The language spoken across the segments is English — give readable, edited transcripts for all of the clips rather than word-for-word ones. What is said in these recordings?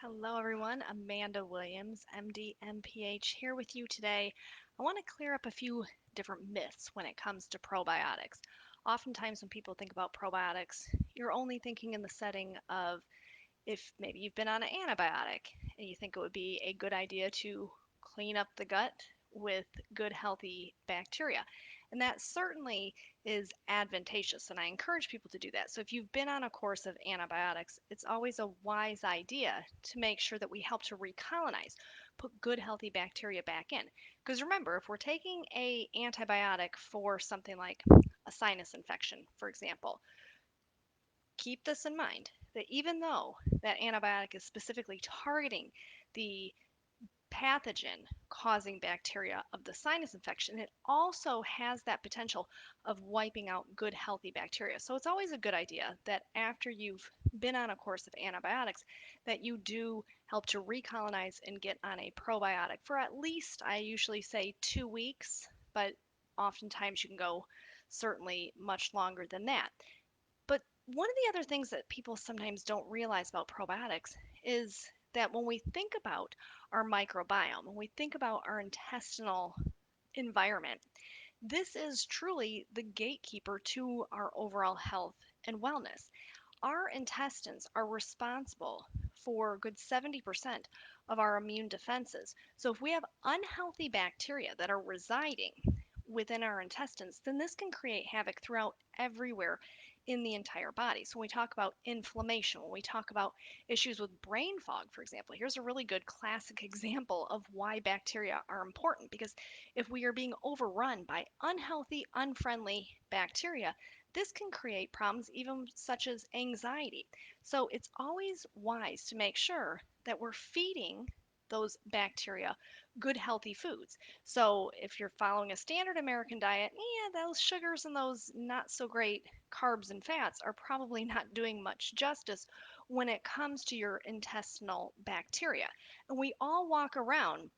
Hello, everyone. Amanda Williams, MD, MPH, here with you today. I want to clear up a few different myths when it comes to probiotics. Oftentimes, when people think about probiotics, you're only thinking in the setting of if maybe you've been on an antibiotic and you think it would be a good idea to clean up the gut with good, healthy bacteria. And that certainly is advantageous, and I encourage people to do that. So, if you've been on a course of antibiotics, it's always a wise idea to make sure that we help to recolonize, put good, healthy bacteria back in. Because remember, if we're taking a antibiotic for something like a sinus infection, for example, keep this in mind that even though that antibiotic is specifically targeting the pathogen causing bacteria of the sinus infection, it also has that potential of wiping out good healthy bacteria. So it's always a good idea that after you've been on a course of antibiotics that you do help to recolonize and get on a probiotic for at least, I usually say, 2 weeks, but oftentimes you can go certainly much longer than that. But one of the other things that people sometimes don't realize about probiotics is that when we think about our microbiome, when we think about our intestinal environment, this is truly the gatekeeper to our overall health and wellness. Our intestines are responsible for a good 70% of our immune defenses. So if we have unhealthy bacteria that are residing within our intestines, then this can create havoc throughout everywhere in the entire body. So when we talk about inflammation, when we talk about issues with brain fog, for example, here's a really good classic example of why bacteria are important. Because if we are being overrun by unhealthy, unfriendly bacteria, this can create problems even such as anxiety. So it's always wise to make sure that we're feeding those bacteria good healthy foods. So if you're following a standard American diet, yeah, those sugars and those not so great carbs and fats are probably not doing much justice when it comes to your intestinal bacteria. And we all walk around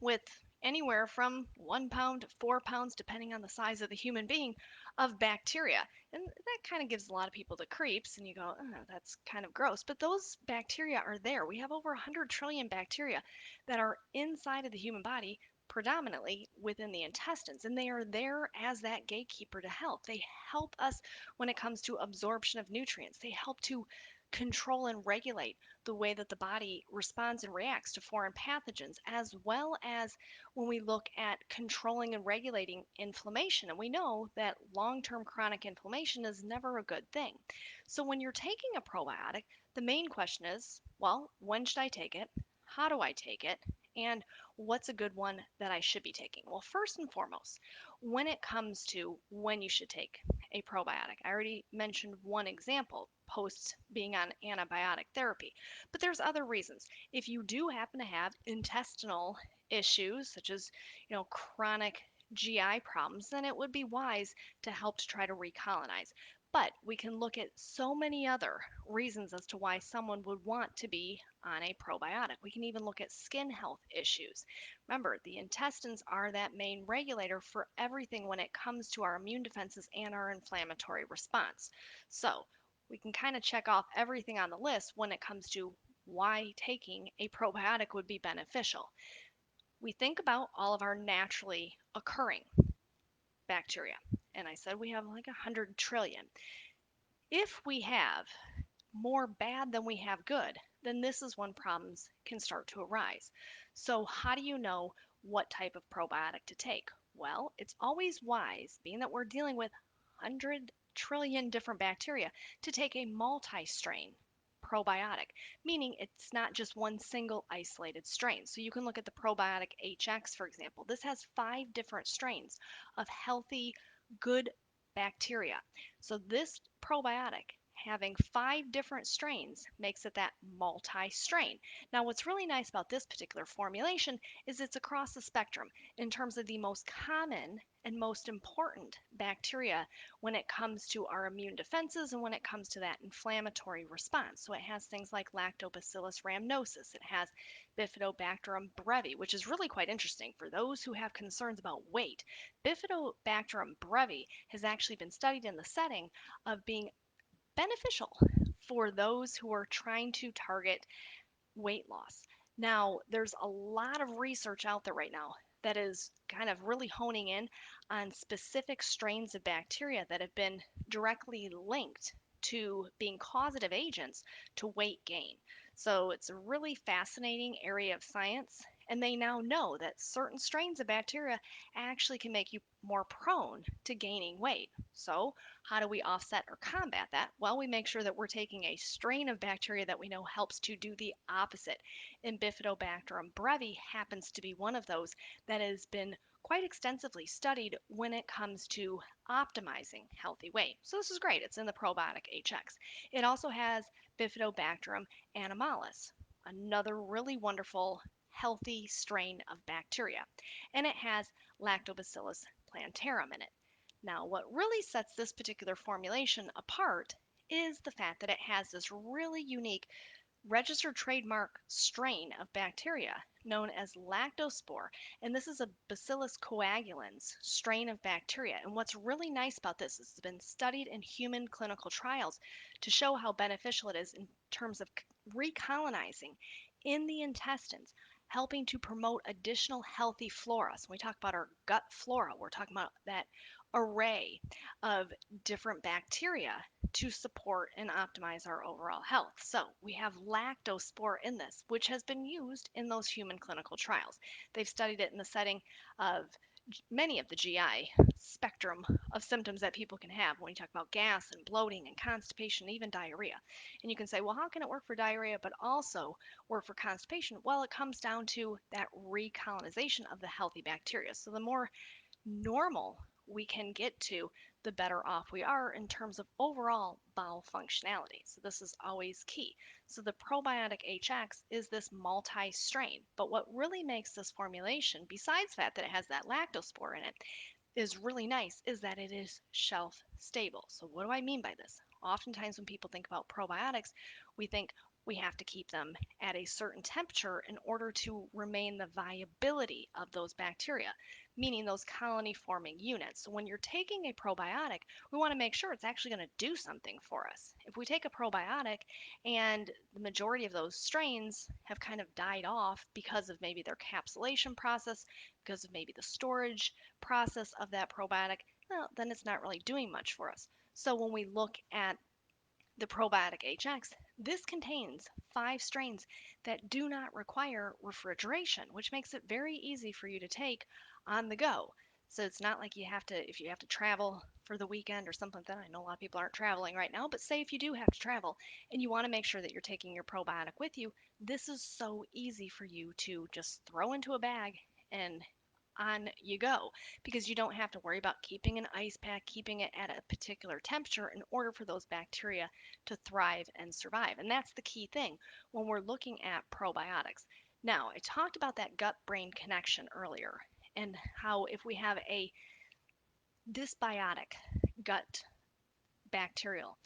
with anywhere from 1 pound to 4 pounds, depending on the size of the human being, of bacteria. And that kind of gives a lot of people the creeps, and you go, oh, that's kind of gross. But those bacteria are there. We have over 100 trillion bacteria that are inside of the human body, predominantly within the intestines, and they are there as that gatekeeper to health. They help us when it comes to absorption of nutrients, they help to control and regulate the way that the body responds and reacts to foreign pathogens, as well as when we look at controlling and regulating inflammation. And we know that long term chronic inflammation is never a good thing. So, when you're taking a probiotic, the main question is well, when should I take it? How do I take it? And what's a good one that I should be taking? Well, first and foremost, when it comes to when you should take a probiotic, I already mentioned one example post being on antibiotic therapy. But there's other reasons. If you do happen to have intestinal issues, such as, chronic GI problems, then it would be wise to help to try to recolonize. But we can look at so many other reasons as to why someone would want to be on a probiotic. We can even look at skin health issues. Remember, the intestines are that main regulator for everything when it comes to our immune defenses and our inflammatory response. So, we can kind of check off everything on the list when it comes to why taking a probiotic would be beneficial. We think about all of our naturally occurring bacteria, and I said we have like 100 trillion. If we have more bad than we have good, then this is when problems can start to arise. So, how do you know what type of probiotic to take? Well, it's always wise, being that we're dealing with 100 trillion different bacteria, to take a multi strain probiotic, meaning it's not just one single isolated strain. So, you can look at the probiotic HX, for example. This has 5 different strains of healthy, good bacteria. So, this probiotic having 5 different strains makes it that multi-strain. Now, what's really nice about this particular formulation is it's across the spectrum in terms of the most common and most important bacteria when it comes to our immune defenses and when it comes to that inflammatory response. So it has things like Lactobacillus rhamnosus, it has Bifidobacterium brevi, which is really quite interesting for those who have concerns about weight. Bifidobacterium brevi has actually been studied in the setting of being beneficial for those who are trying to target weight loss. Now, there's a lot of research out there right now that is kind of really honing in on specific strains of bacteria that have been directly linked to being causative agents to weight gain. So it's a really fascinating area of science, and they now know that certain strains of bacteria actually can make you more prone to gaining weight. So, how do we offset or combat that? Well, we make sure that we're taking a strain of bacteria that we know helps to do the opposite. And Bifidobacterium brevi happens to be one of those that has been quite extensively studied when it comes to optimizing healthy weight. So this is great. It's in the probiotic HX. It also has Bifidobacterium animalis, another really wonderful healthy strain of bacteria. And it has Lactobacillus plantarum in it. Now, what really sets this particular formulation apart is the fact that it has this really unique registered trademark strain of bacteria known as lactospore. And this is a Bacillus coagulans strain of bacteria. And what's really nice about this is it's been studied in human clinical trials to show how beneficial it is in terms of recolonizing in the intestines, helping to promote additional healthy flora. So when we talk about our gut flora, we're talking about that array of different bacteria to support and optimize our overall health. So we have lactospore in this, which has been used in those human clinical trials. They've studied it in the setting of many of the GI spectrum of symptoms that people can have when you talk about gas and bloating and constipation, even diarrhea. And you can say, well, how can it work for diarrhea but also work for constipation? Well, it comes down to that recolonization of the healthy bacteria. So the more normal we can get to, the better off we are in terms of overall bowel functionality. So this is always key. So the probiotic HX is this multi-strain, but what really makes this formulation, besides the fact that it has that lactospore in it, is really nice is that it is shelf stable. So what do I mean by this? Oftentimes when people think about probiotics, we think we have to keep them at a certain temperature in order to remain the viability of those bacteria, meaning those colony forming units. So when you're taking a probiotic, we want to make sure it's actually going to do something for us. If we take a probiotic and the majority of those strains have kind of died off because of maybe their capsulation process, because of maybe the storage process of that probiotic, well, then it's not really doing much for us. So when we look at the probiotic HX, this contains 5 strains that do not require refrigeration, which makes it very easy for you to take on the go. So it's not like you have to, if you have to travel for the weekend or something like that. I know a lot of people aren't traveling right now, but say if you do have to travel and you want to make sure that you're taking your probiotic with you, this is so easy for you to just throw into a bag and on you go, because you don't have to worry about keeping an ice pack, keeping it at a particular temperature in order for those bacteria to thrive and survive. And that's the key thing when we're looking at probiotics. Now, I talked about that gut brain connection earlier and how if we have a dysbiotic gut bacterial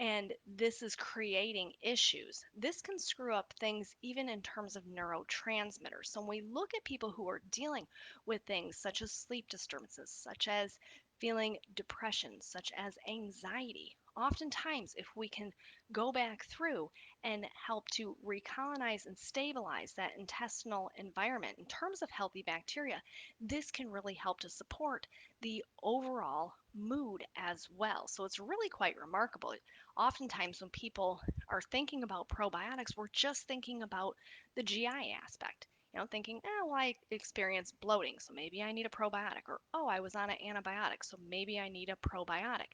and this is creating issues. This can screw up things even in terms of neurotransmitters. So when we look at people who are dealing with things such as sleep disturbances, such as feeling depression, such as anxiety, oftentimes if we can go back through and help to recolonize and stabilize that intestinal environment in terms of healthy bacteria, this can really help to support the overall mood as well. So it's really quite remarkable. Oftentimes when people are thinking about probiotics, we're just thinking about the GI aspect. Thinking, well, I experience bloating, so maybe I need a probiotic. Or, oh, I was on an antibiotic, so maybe I need a probiotic.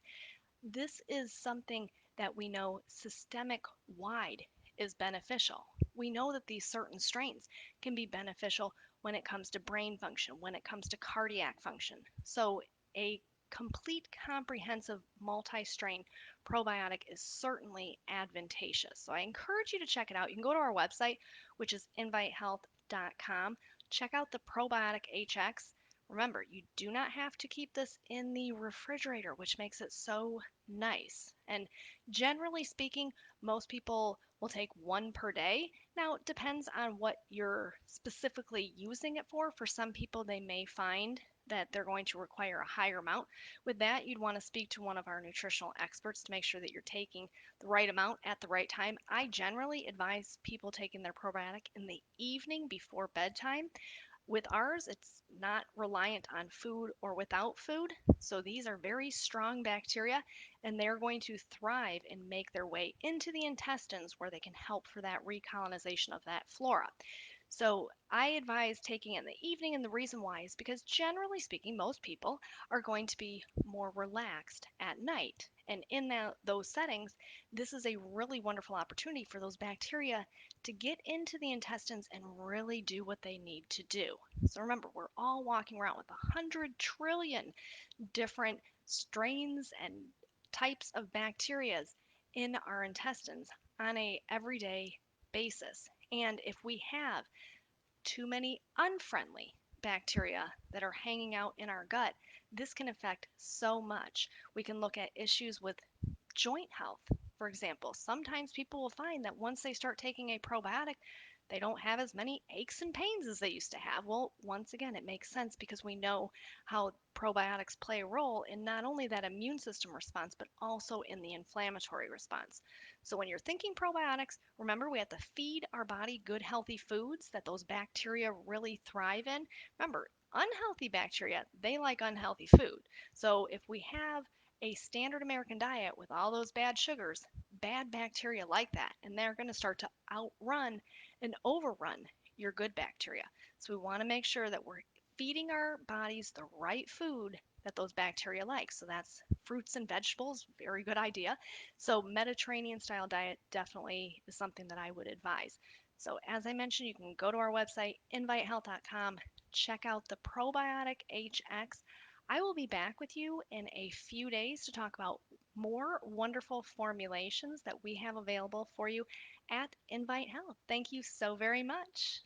This is something that we know systemic wide is beneficial. We know that these certain strains can be beneficial when it comes to brain function, when it comes to cardiac function. So a complete comprehensive multi-strain probiotic is certainly advantageous. So I encourage you to check it out. You can go to our website, which is invitehealth.com. Check out the probiotic HX. Remember, you do not have to keep this in the refrigerator, which makes it so nice. And generally speaking, most people will take one per day. Now, it depends on what you're specifically using it for. For some people, they may find that they're going to require a higher amount. With that, you'd want to speak to one of our nutritional experts to make sure that you're taking the right amount at the right time. I generally advise people taking their probiotic in the evening before bedtime. With ours, it's not reliant on food or without food. So these are very strong bacteria and they're going to thrive and make their way into the intestines where they can help for that recolonization of that flora. So I advise taking it in the evening, and the reason why is because generally speaking, most people are going to be more relaxed at night. And in those settings, this is a really wonderful opportunity for those bacteria to get into the intestines and really do what they need to do. So remember, we're all walking around with 100 trillion different strains and types of bacterias in our intestines on a everyday basis. And if we have too many unfriendly bacteria that are hanging out in our gut, this can affect so much. We can look at issues with joint health, for example. Sometimes people will find that once they start taking a probiotic, they don't have as many aches and pains as they used to have. Well, once again, it makes sense because we know how probiotics play a role in not only that immune system response, but also in the inflammatory response. So when you're thinking probiotics, remember we have to feed our body good, healthy foods that those bacteria really thrive in. Remember, unhealthy bacteria, they like unhealthy food. So if we have a standard American diet with all those bad sugars, bad bacteria like that, and they're going to start to outrun and overrun your good bacteria. So we want to make sure that we're feeding our bodies the right food that those bacteria like. So that's fruits and vegetables, very good idea. So Mediterranean style diet definitely is something that I would advise. So as I mentioned, you can go to our website, invitehealth.com, check out the probiotic HX. I will be back with you in a few days to talk about more wonderful formulations that we have available for you at Invite Health. Thank you so very much.